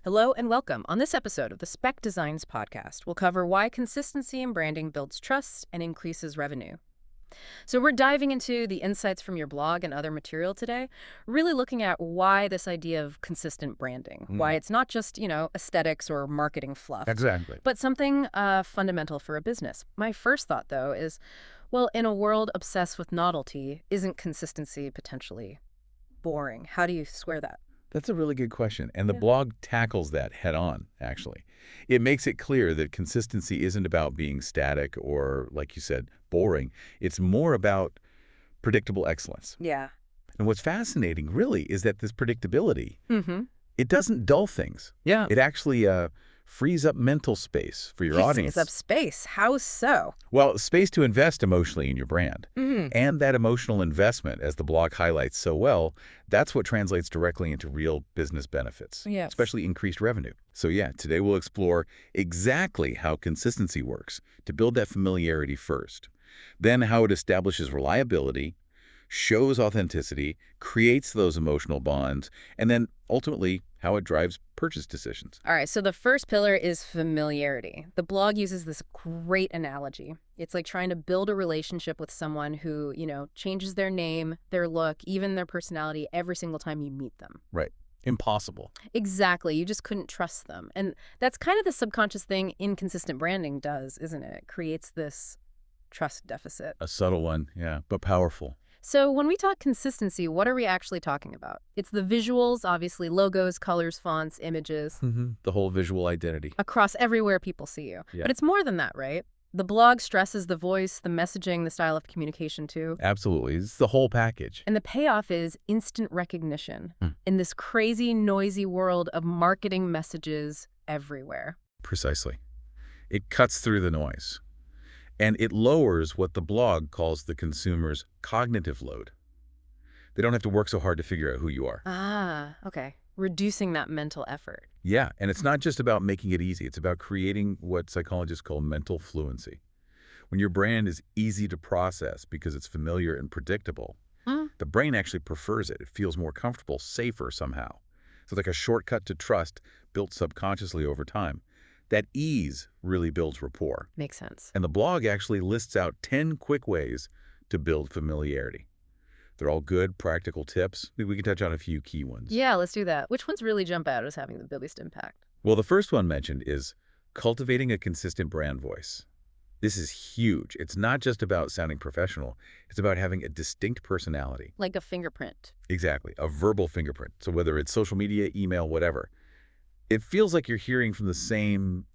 Hello and welcome. On this episode of the Spec Designs podcast, we'll cover why consistency in branding builds trust and increases revenue. So we're diving into the insights from your blog and other material today, really looking at why this idea of consistent branding, why it's not just, aesthetics or marketing fluff, Exactly. but something fundamental for a business. My first thought, though, is, well, in a world obsessed with novelty, isn't consistency potentially boring? How do you square that? That's a really good question, and the Yeah. blog tackles that head on, actually. It makes it clear that consistency isn't about being static or, like you said, boring. It's more about predictable excellence. Yeah. And what's fascinating, really, is that this predictability, Mm-hmm. it doesn't dull things. Yeah. It actually frees up mental space for your audience. Frees up space. How so? Well, space to invest emotionally in your brand. Mm-hmm. And that emotional investment, as the blog highlights so well, that's what translates directly into real business benefits, Yes. especially increased revenue. So yeah, today we'll explore exactly how consistency works to build that familiarity first, then how it establishes reliability, shows authenticity, creates those emotional bonds, and then ultimately how it drives purchase decisions. All right, so the first pillar is familiarity. The blog uses this great analogy. It's like trying to build a relationship with someone who, changes their name, their look, even their personality every single time you meet them. Right. Impossible. Exactly. You just couldn't trust them. And that's kind of the subconscious thing inconsistent branding does, isn't it? It creates this trust deficit. A subtle one, yeah, but powerful. So when we talk consistency, what are we actually talking about? It's the visuals, obviously logos, colors, fonts, images, The whole visual identity. across everywhere people see you. Yeah. But it's more than that, right? The blog stresses the voice, the messaging, the style of communication too. Absolutely. It's the whole package. And the payoff is instant recognition Hmm. in this crazy, noisy world of marketing messages everywhere. Precisely. It cuts through the noise. And it lowers what the blog calls the consumer's cognitive load. They don't have to work so hard to figure out who you are. Ah, okay. Reducing that mental effort. Yeah, and it's not just about making it easy. It's about creating what psychologists call mental fluency. When your brand is easy to process because it's familiar and predictable, the brain actually prefers it. It feels more comfortable, safer somehow. So it's like a shortcut to trust built subconsciously over time. That ease really builds rapport. Makes sense. And the blog actually lists out 10 quick ways to build familiarity. They're all good, practical tips. We can touch on a few key ones. Yeah, let's do that. Which ones really jump out as having the biggest impact? Well, the first one mentioned is cultivating a consistent brand voice. This is huge. It's not just about sounding professional. It's about having a distinct personality. Like a fingerprint. Exactly, a verbal fingerprint. So whether it's social media, email, whatever, it feels like you're hearing from the same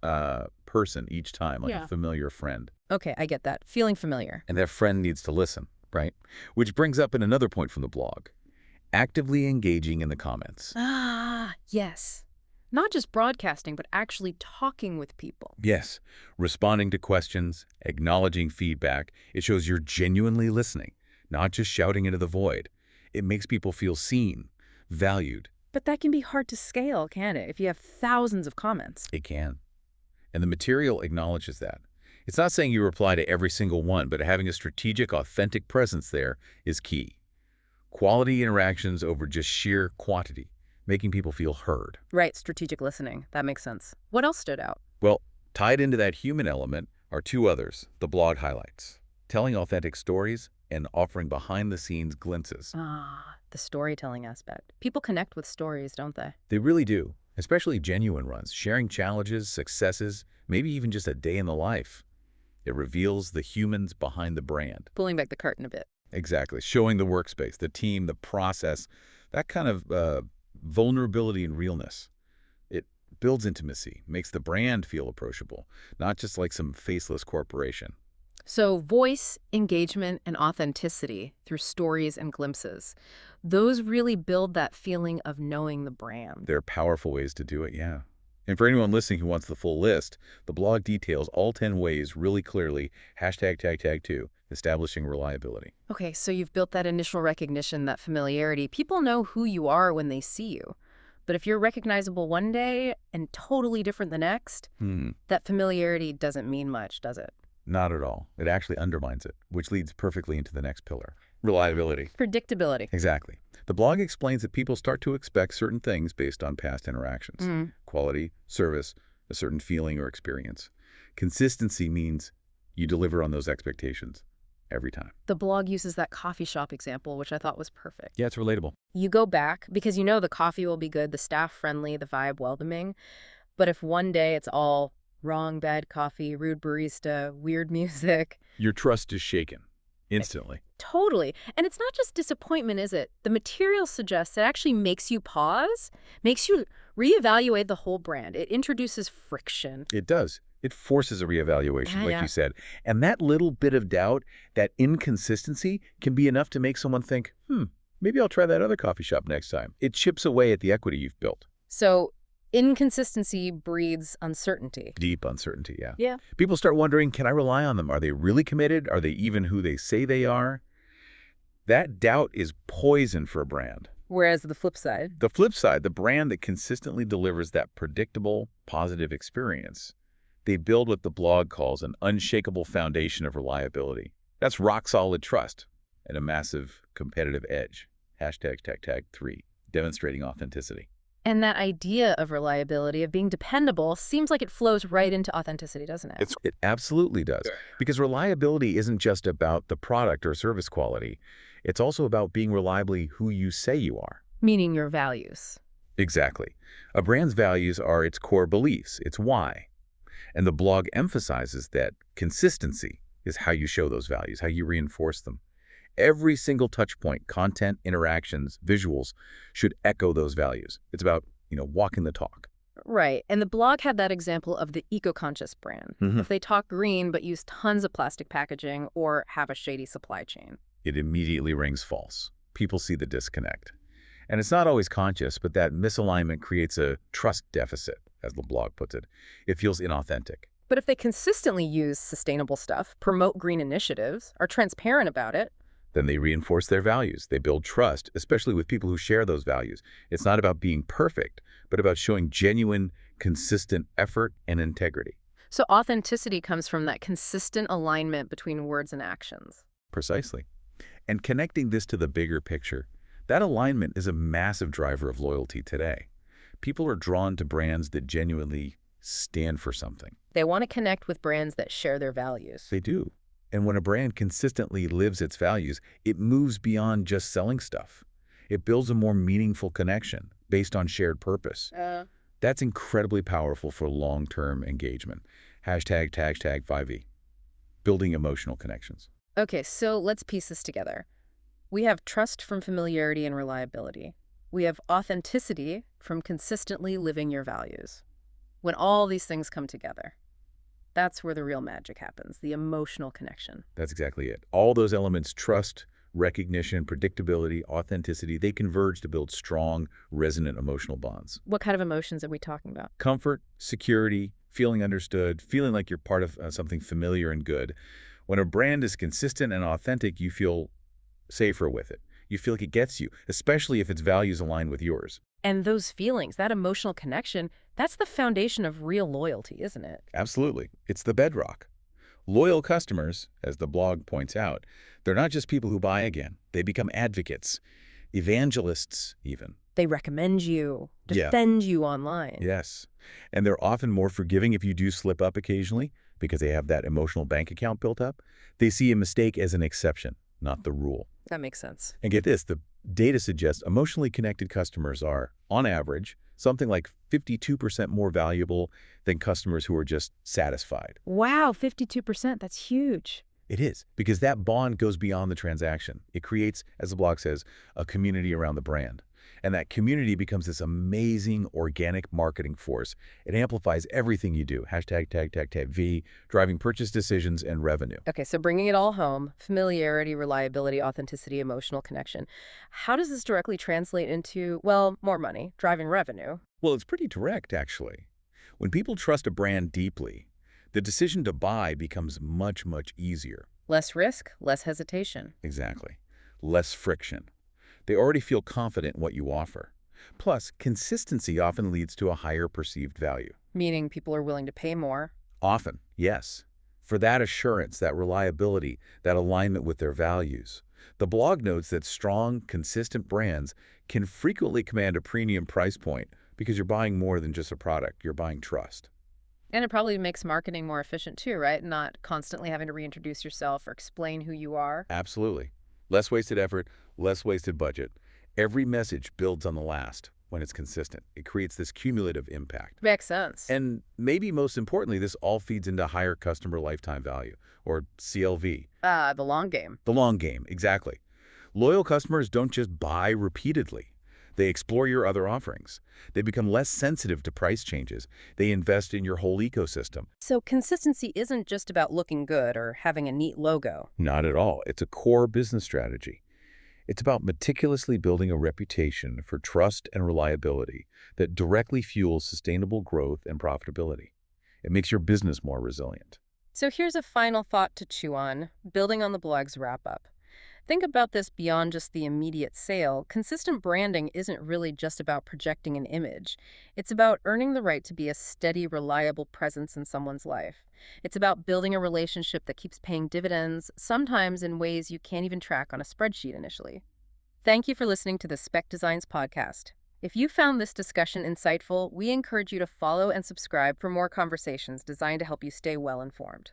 person each time, like a familiar friend. Okay, I get that. Feeling familiar. And that friend needs to listen, right? Which brings up in another point from the blog, actively engaging in the comments. Ah, yes. Not just broadcasting, but actually talking with people. Yes, responding to questions, acknowledging feedback. It shows you're genuinely listening, not just shouting into the void. It makes people feel seen, valued. But that can be hard to scale, can't it, if you have thousands of comments? It can. And the material acknowledges that. It's not saying you reply to every single one, but having a strategic, authentic presence there is key. Quality interactions over just sheer quantity, making people feel heard. Right, strategic listening. That makes sense. What else stood out? Well, tied into that human element are two others, the blog highlights, telling authentic stories and offering behind-the-scenes glimpses. Ah, the storytelling aspect. People connect with stories, don't they? They really do, especially genuine ones, sharing challenges, successes, maybe even just a day in the life. It reveals the humans behind the brand. Pulling back the curtain a bit. Exactly, showing the workspace, the team, the process, that kind of vulnerability and realness. It builds intimacy, makes the brand feel approachable, not just like some faceless corporation. So voice, engagement, and authenticity through stories and glimpses. Those really build that feeling of knowing the brand. They're powerful ways to do it, yeah. And for anyone listening who wants the full list, the blog details all 10 ways really clearly, #tag2, establishing reliability. Okay, so you've built that initial recognition, that familiarity. People know who you are when they see you. But if you're recognizable one day and totally different the next, that familiarity doesn't mean much, does it? Not at all. It actually undermines it, which leads perfectly into the next pillar, Reliability. Predictability. Exactly. The blog explains that people start to expect certain things based on past interactions. Quality, service, a certain feeling or experience. Consistency means you deliver on those expectations every time. The blog uses that coffee shop example, which I thought was perfect. Yeah, it's relatable. You go back because you know the coffee will be good, the staff friendly, the vibe welcoming. But if one day it's all wrong, bad coffee, rude barista, weird music. Your trust is shaken instantly. Totally. And it's not just disappointment, is it? The material suggests it actually makes you pause, makes you reevaluate the whole brand. It introduces friction. It does. It forces a reevaluation, like Yeah. you said. And that little bit of doubt, that inconsistency, can be enough to make someone think, maybe I'll try that other coffee shop next time. It chips away at the equity you've built. So inconsistency breeds uncertainty. Deep uncertainty, yeah. Yeah. People start wondering, can I rely on them? Are they really committed? Are they even who they say they are? That doubt is poison for a brand. Whereas the flip side. The flip side, the brand that consistently delivers that predictable, positive experience, they build what the blog calls an unshakable foundation of reliability. That's rock-solid trust and a massive competitive edge. #3, demonstrating authenticity. And that idea of reliability, of being dependable, seems like it flows right into authenticity, doesn't it? It absolutely does. Because reliability isn't just about the product or service quality. It's also about being reliably who you say you are. Meaning your values. Exactly. A brand's values are its core beliefs, its why. And the blog emphasizes that consistency is how you show those values, how you reinforce them. Every single touch point, content, interactions, visuals should echo those values. It's about, walking the talk. Right. And the blog had that example of the eco-conscious brand. If they talk green but use tons of plastic packaging or have a shady supply chain. It immediately rings false. People see the disconnect. And it's not always conscious, but that misalignment creates a trust deficit, as the blog puts it. It feels inauthentic. But if they consistently use sustainable stuff, promote green initiatives, are transparent about it, Then they reinforce their values. They build trust, especially with people who share those values. It's not about being perfect, but about showing genuine, consistent effort and integrity. so authenticity comes from that consistent alignment between words and actions. Precisely. And connecting this to the bigger picture, that alignment is a massive driver of loyalty today. People are drawn to brands that genuinely stand for something. They want to connect with brands that share their values. They do. And when a brand consistently lives its values, it moves beyond just selling stuff. It builds a more meaningful connection based on shared purpose. That's incredibly powerful for long-term engagement. #5E. Building emotional connections. Okay, so let's piece this together. We have trust from familiarity and reliability. We have authenticity from consistently living your values. When all these things come together, that's where the real magic happens, the emotional connection. That's exactly it. All those elements, trust, recognition, predictability, authenticity, they converge to build strong, resonant emotional bonds. What kind of emotions are we talking about? Comfort, security, feeling understood, feeling like you're part of something familiar and good. When a brand is consistent and authentic, you feel safer with it. You feel like it gets you, especially if its values align with yours. And those feelings, that emotional connection, that's the foundation of real loyalty, isn't it? Absolutely. It's the bedrock. Loyal customers, as the blog points out, they're not just people who buy again. They become advocates, evangelists even. They recommend you, Yeah. defend you online. Yes. And they're often more forgiving if you do slip up occasionally because they have that emotional bank account built up. They see a mistake as an exception, not the rule. That makes sense. And get this, the data suggests emotionally connected customers are, on average, something like 52% more valuable than customers who are just satisfied. Wow, 52%, that's huge. It is, because that bond goes beyond the transaction. It creates, as the blog says, a community around the brand. And that community becomes this amazing organic marketing force. It amplifies everything you do. #V, driving purchase decisions and revenue. Okay, so bringing it all home, familiarity, reliability, authenticity, emotional connection. How does this directly translate into, well, more money, driving revenue? Well, it's pretty direct, actually. When people trust a brand deeply, the decision to buy becomes much, much easier. Less risk, less hesitation. Exactly. Less friction. They already feel confident in what you offer. Plus, consistency often leads to a higher perceived value. Meaning people are willing to pay more. Often, yes. For that assurance, that reliability, that alignment with their values. The blog notes that strong, consistent brands can frequently command a premium price point because you're buying more than just a product, you're buying trust. And it probably makes marketing more efficient too, right? Not constantly having to reintroduce yourself or explain who you are. Absolutely. Less wasted effort, less wasted budget. Every message builds on the last when it's consistent. It creates this cumulative impact. Makes sense. And maybe most importantly, this all feeds into higher customer lifetime value, or CLV. The long game. The long game, exactly. Loyal customers don't just buy repeatedly. They explore your other offerings. They become less sensitive to price changes. They invest in your whole ecosystem. So consistency isn't just about looking good or having a neat logo. Not at all. It's a core business strategy. It's about meticulously building a reputation for trust and reliability that directly fuels sustainable growth and profitability. It makes your business more resilient. So here's a final thought to chew on, building on the blog's wrap-up. Think about this beyond just the immediate sale. Consistent branding isn't really just about projecting an image. It's about earning the right to be a steady, reliable presence in someone's life. It's about building a relationship that keeps paying dividends, sometimes in ways you can't even track on a spreadsheet initially. Thank you for listening to the Spec Designs podcast. If you found this discussion insightful, we encourage you to follow and subscribe for more conversations designed to help you stay well informed.